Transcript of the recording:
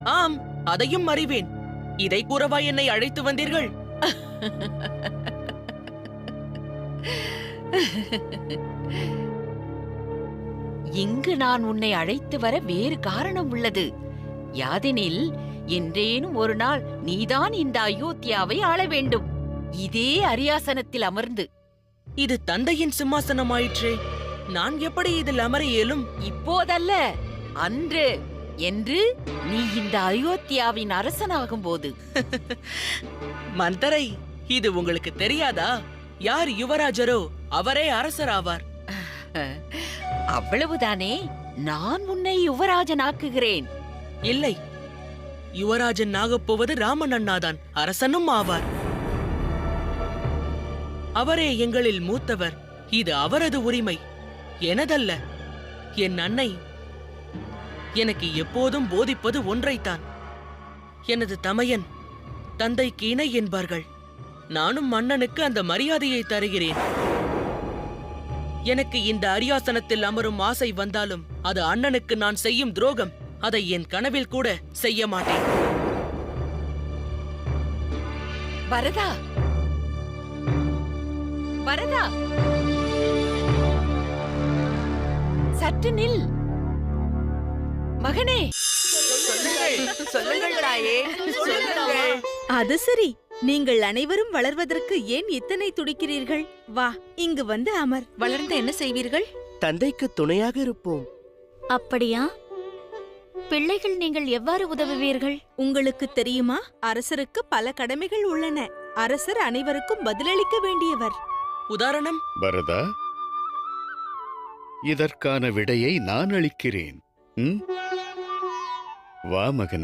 ஆம், அதையும் அறிவேன். இதை கூறவா என்னை அழைத்து வந்தீர்கள்? இங்கு நான் உன்னை அழைத்து வர வேறு காரணம் உள்ளது. யாதெனில், என்றேனும் ஒரு நாள் நீதான் இந்த அயோத்தியாவை ஆள வேண்டும். இதே அரியாசனத்தில் அமர்ந்து. இது தந்தையின் சிம்மாசனமாயிற்றே. நான் எப்படி இதில் அமர இயலும்? இப்போதல்ல, அன்று. என்று நீ இந்த அயோத்தியாவின் அரசனாகும்போது. மந்தரை, இது உங்களுக்கு தெரியாதா? யார் யுவராஜரோ அவரே அரசராவார். அவ்வளவுதானே? நான் உன்னை யுவராஜனாக்குகிறேன். இல்லை, யுவராஜன் ஆகப் போவது ராமன் அண்ணாதான். அரசனும் ஆவார். அவரே எங்களில் மூத்தவர். இது அவரது உரிமை, எனதல்ல. என் அன்னை எனக்கு எப்போதும் போதிப்பது ஒன்றைத்தான். எனது தமையன் தந்தைக்கு இணை என்பார்கள். நானும் மன்னனுக்கு அந்த மரியாதையை தருகிறேன். எனக்கு இந்த அரியாசனத்தில் அமரும் ஆசை வந்தாலும் அது அண்ணனுக்கு நான் செய்யும் துரோகம். அதை என் கனவில் கூட செய்ய மாட்டேன். பரதா, பரதா, சற்று நில். மகனே, சொல்லுங்கள் தாயே, சொல்லுங்கள். அது சரி, நீங்கள் அனைவரும் வளர்வதற்கு ஏன் இத்தனை துடிக்கிறீர்கள்? வா, இங்கு வந்து அமர். வளர்ந்து என்ன செய்வீர்கள்? தந்தைக்கு துணையாக இருப்போம். அப்படியா? பிள்ளைகள் நீங்கள் எவ்வாறு உதவுவீர்கள்? உங்களுக்கு தெரியுமா, அரசருக்கு பல கடமைகள் உள்ளன. அரசர் அனைவருக்கும் பதிலளிக்க வேண்டியவர். உதாரணம்? பரதா, இதற்கான விடையை நான் அளிக்கிறேன். வா மகனே.